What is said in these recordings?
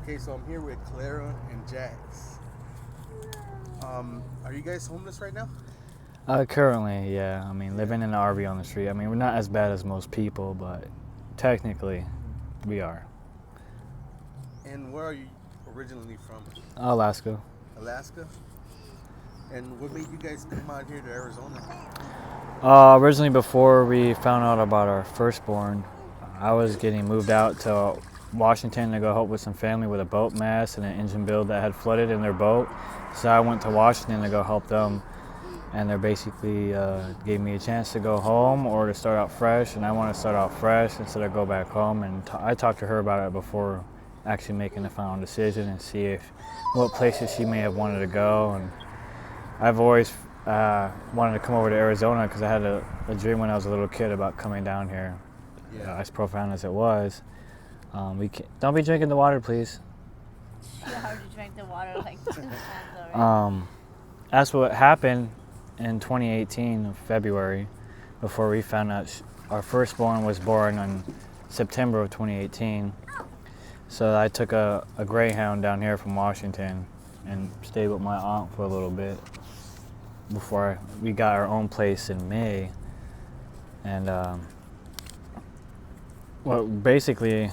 Okay, so I'm here with Clara and Jax. Are you guys homeless right now? Currently, yeah. I mean, Yeah. living in an RV on the street. I mean, we're not as bad as most people, but technically, we are. And where are you originally from? Alaska. Alaska? And what made you guys come out here to Arizona? Originally, before we found out about our firstborn, I was getting moved out to Washington to go help with some family with a boat mast and an engine build that had flooded in their boat. So I went to Washington to go help them, and they basically gave me a chance to go home or to start out fresh, and I want to start out fresh instead of go back home. And I talked to her about it before actually making the final decision and see if what places she may have wanted to go. And I've always wanted to come over to Arizona because I had a dream when I was a little kid about coming down here. Yeah. As profound as it was. Don't be drinking the water, please. Too hard to drink the water like 10 times already. That's what happened in 2018, February, before we found out our firstborn was born in September of 2018. So I took a Greyhound down here from Washington and stayed with my aunt for a little bit before we got our own place in May. And what basically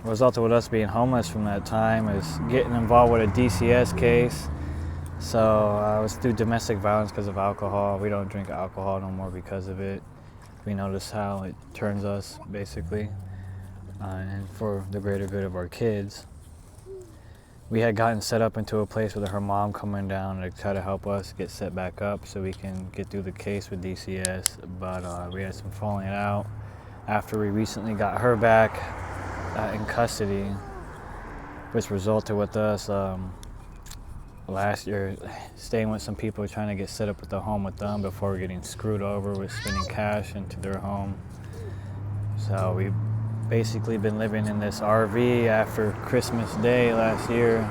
resulted with us being homeless from that time is getting involved with a DCS case. So I was through domestic violence because of alcohol. We don't drink alcohol no more because of it. We notice how it turns us, basically, and for the greater good of our kids. We had gotten set up into a place with her mom coming down to try to help us get set back up so we can get through the case with DCS, but we had some falling out after we recently got her back in custody, which resulted with us last year staying with some people trying to get set up with the home with them before getting screwed over with spending cash into their home. So we've basically been living in this RV after Christmas Day last year,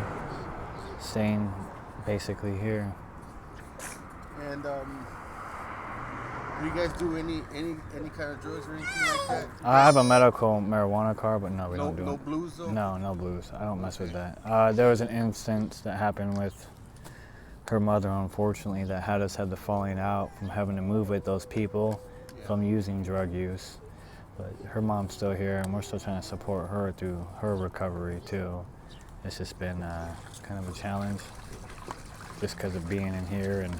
staying basically here. And do you guys do any kind of drugs or anything like that? I have a medical marijuana card, but no, we No, don't do no it. blues though. No blues. I don't mess with that. There was an instance that happened with her mother, unfortunately, that had us have the falling out from having to move with those people from using drug use. But her mom's still here, and we're still trying to support her through her recovery too. It's just been kind of a challenge, just because of being in here, and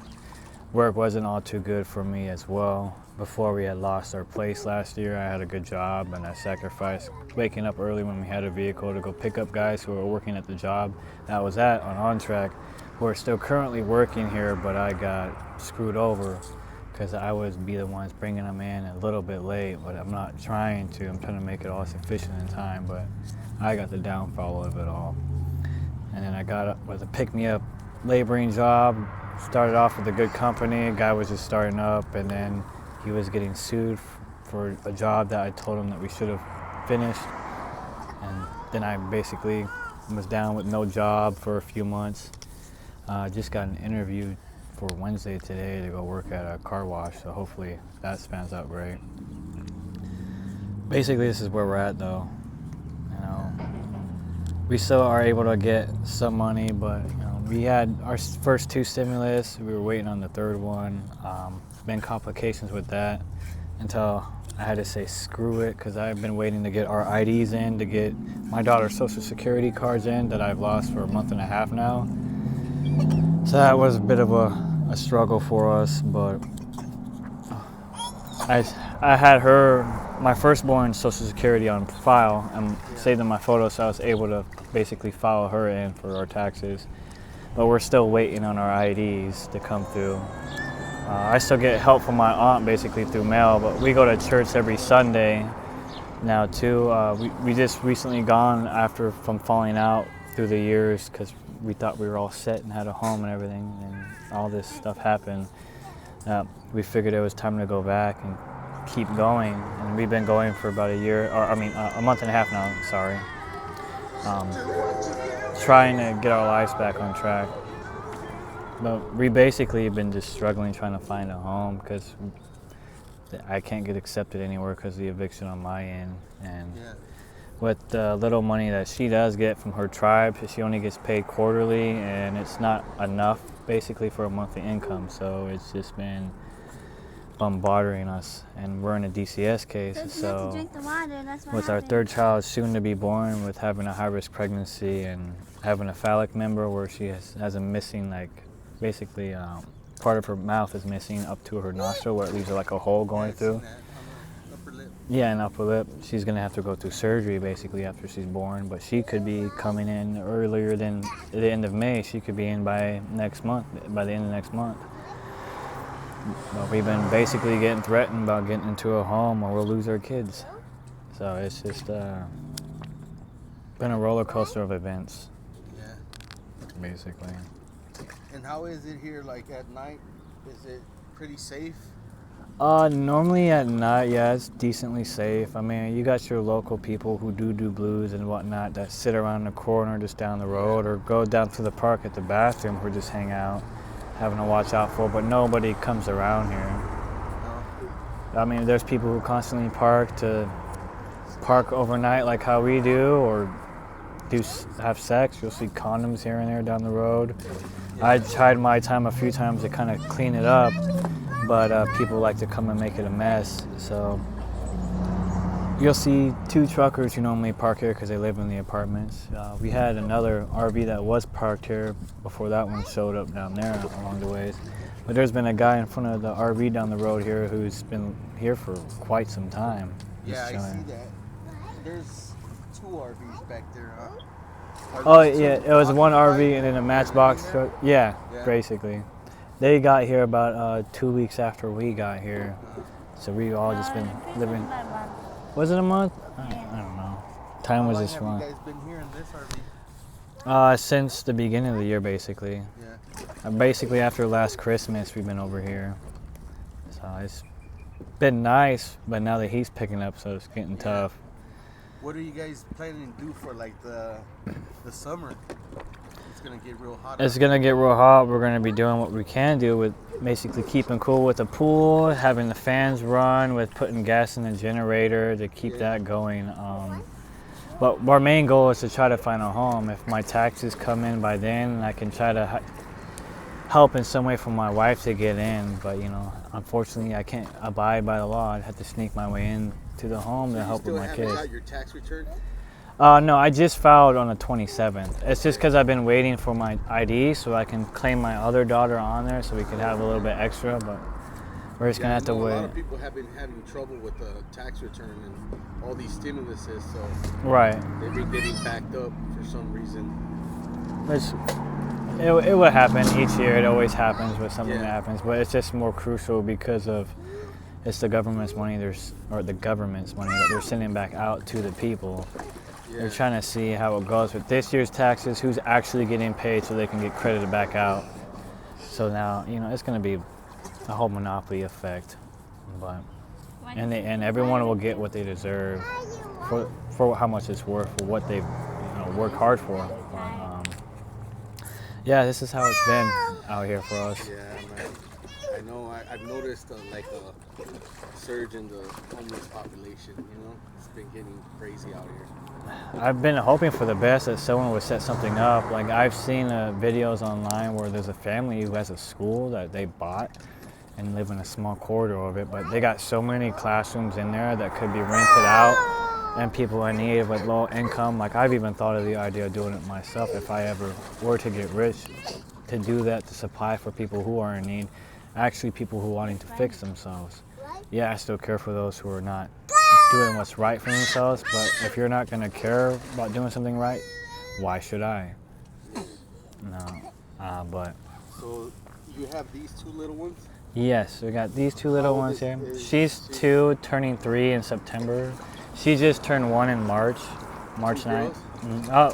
work wasn't all too good for me as well. Before we had lost our place last year, I had a good job, and I sacrificed waking up early when we had a vehicle to go pick up guys who were working at the job that I was at on Track, who are still currently working here, but I got screwed over because I would be the ones bringing them in a little bit late, but I'm not trying to. I'm trying to make it all sufficient in time, but I got the downfall of it all. And then I got up with a pick-me-up laboring job, started off with a good company, a guy was just starting up, and then he was getting sued for a job that I told him that we should have finished. And then I basically was down with no job for a few months. Just got an interview for Wednesday today to go work at a car wash, so hopefully that spans out great. Basically, this is where we're at, though. You know, we still are able to get some money, but we had our first two stimulus. We were waiting on the third one. Been complications with that until I had to say screw it, because I've been waiting to get our IDs in, to get my daughter's social security cards in that I've lost for a month and a half now. So that was a bit of a struggle for us, but I had my firstborn social security on file and saved in my photos, so I was able to basically file her in for our taxes. But we're still waiting on our IDs to come through. I still get help from my aunt basically through mail, but we go to church every Sunday now too. We just recently gone from falling out through the years because we thought we were all set and had a home and everything, and all this stuff happened. We figured it was time to go back and keep going, and we've been going for about a month and a half now, sorry. Trying to get our lives back on track. But we basically have been just struggling trying to find a home because I can't get accepted anywhere because of the eviction on my end. And with the little money that she does get from her tribe, she only gets paid quarterly, and it's not enough basically for a monthly income. So it's just been bombarding us, and we're in a DCS case. Don't forget to So drink the water. That's what with our happened. third child soon to be born, with having a high-risk pregnancy and having a phallic member where she has a missing, like, basically part of her mouth is missing up to her nostril where it leaves like a hole going I've through. seen that on the upper lip. Yeah, an upper lip. She's gonna have to go through surgery basically after she's born, but she could be coming in earlier than the end of May. She could be in by next month, by the end of next month. But we've been basically getting threatened about getting into a home or we'll lose our kids. So it's just been a roller coaster of events, Yeah. basically. And how is it here? Like at night, is it pretty safe? Normally at night, yeah, it's decently safe. I mean, you got your local people who do blues and whatnot that sit around the corner just down the road or go down to the park at the bathroom or just hang out, having to watch out for, but nobody comes around here. No. I mean, there's people who constantly park overnight like how we do, or have sex. You'll see condoms here and there down the road. I tried my time a few times to kind of clean it up, but people like to come and make it a mess. So you'll see 2 truckers who normally park here because they live in the apartments. We had another RV that was parked here before that one showed up down there along the ways. But there's been a guy in front of the RV down the road here who's been here for quite some time. Yeah, just I chilling. see that. There's 2 RVs back there, huh? Are Oh those yeah, two it was one occupied? RV and then a matchbox Yeah. truck. Yeah, Yeah. basically. They got here about 2 weeks after we got here, so we all just been It's living. about a month. Was it a month? I Yeah. don't know. Time was How long just have fun. you guys been here in this RV? Since the beginning of the year, basically. Yeah. Basically after last Christmas, we've been over here. So it's been nice, but now the heat's picking up, so it's getting tough. What are you guys planning to do for like the summer? It's gonna get real hot. It's out gonna get real hot. We're gonna be doing what we can do with basically keeping cool with the pool, having the fans run, with putting gas in the generator to keep that going. But our main goal is to try to find a home. If my taxes come in by then, I can try to help in some way for my wife to get in. But you know, unfortunately, I can't abide by the law. I'd have to sneak my way in to the home to help with my kids. got your tax return? No, I just filed on the 27th. It's just because I've been waiting for my ID so I can claim my other daughter on there so we could have a little bit extra, but we're just gonna have to A lot wait. of people have been having trouble with the tax return and all these stimuluses, so Right. they've been getting backed up for some reason. It would happen each year. It always happens with something Yeah. that happens, but it's just more crucial because of it's the government's money. The government's money that they're sending back out to the people. They're trying to see how it goes with this year's taxes, who's actually getting paid so they can get credited back out. So now, you know, it's going to be a whole monopoly effect. But and everyone will get what they deserve for how much it's worth, for what they've worked hard for. But, yeah, this is how it's been out here for us. Yeah, man. I know. I've noticed like a surge in the homeless population. You know, it's been getting crazy out here. I've been hoping for the best that someone would set something up. Like I've seen videos online where there's a family who has a school that they bought and live in a small corridor of it, but they got so many classrooms in there that could be rented out and people in need with low income. Like I've even thought of the idea of doing it myself if I ever were to get rich, to do that, to supply for people who are in need, actually people who are wanting to fix themselves. Yeah, I still care for those who are not doing what's right for themselves, but if you're not going to care about doing something right, why should I? No, but So you have these 2 little ones? yes, we got these 2 little How old ones here. is She's she? 2, turning 3 in September. She just turned 1 in March 2 9th.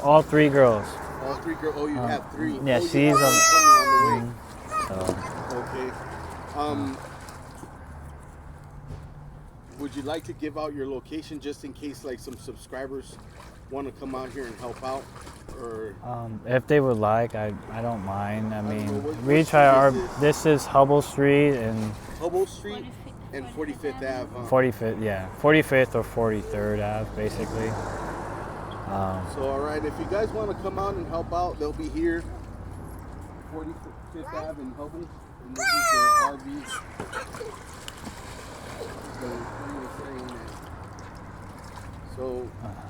All 3 girls. All 3 girls. Oh, you have 3. yeah, oh, you she's have one coming So, on the way. Okay. Would you like to give out your location just in case like some subscribers want to come out here and help out? Or if they would like, I don't mind. I know, mean, what we street try our. is this? This is Hubble Street and Hobo Street and 45th Ave. Huh? 45th, yeah, 45th or 43rd Ave, basically. So, all right, if you guys want to come out and help out, they'll be here, 45th Ave in Hubble, and this is their RV. So,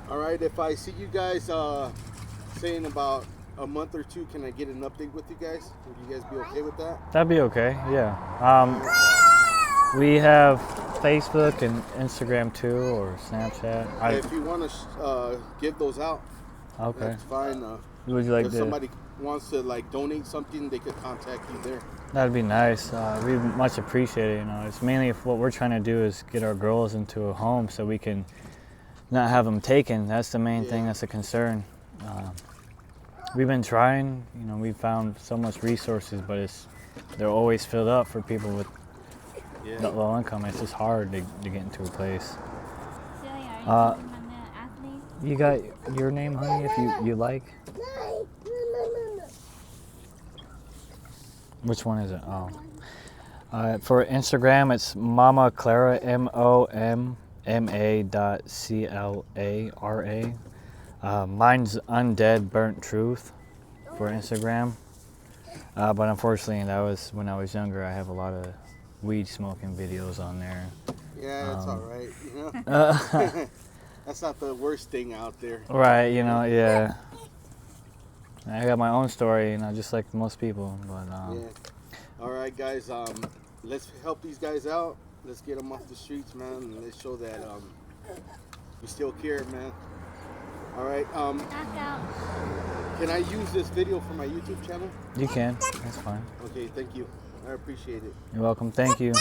all right, if I see you guys saying about a month or two, can I get an update with you guys? Would you guys be okay with that? That'd be okay. Yeah. We have Facebook and Instagram too, or Snapchat. If you want to give those out, Okay. that's fine. Would you like If to? somebody wants to like donate something, they could contact you there. That'd be nice. We much appreciate it. You know, it's mainly if what we're trying to do is get our girls into a home so we can not have them taken. That's the main thing. That's a concern. We've been trying. You know, we've found so much resources, but they're always filled up for people with low income. It's just hard to get into a place. Celia, are you using on the athlete? You got your name, honey, if you like. Which one is it? Oh. For Instagram, it's Mama Clara, MOMMA.CLARA. Mine's Undead Burnt Truth for Instagram. But unfortunately, that was when I was younger. I have a lot of weed smoking videos on there. Yeah, it's all right. You know? That's not the worst thing out there. Right, you know, yeah. I got my own story, you know, just like most people. But Yeah. All right, guys. Let's help these guys out. Let's get them off the streets, man, and let's show that we still care, man. All right. Knockout. Can I use this video for my YouTube channel? you can. That's fine. Okay. Thank you. I appreciate it. You're welcome. Thank you.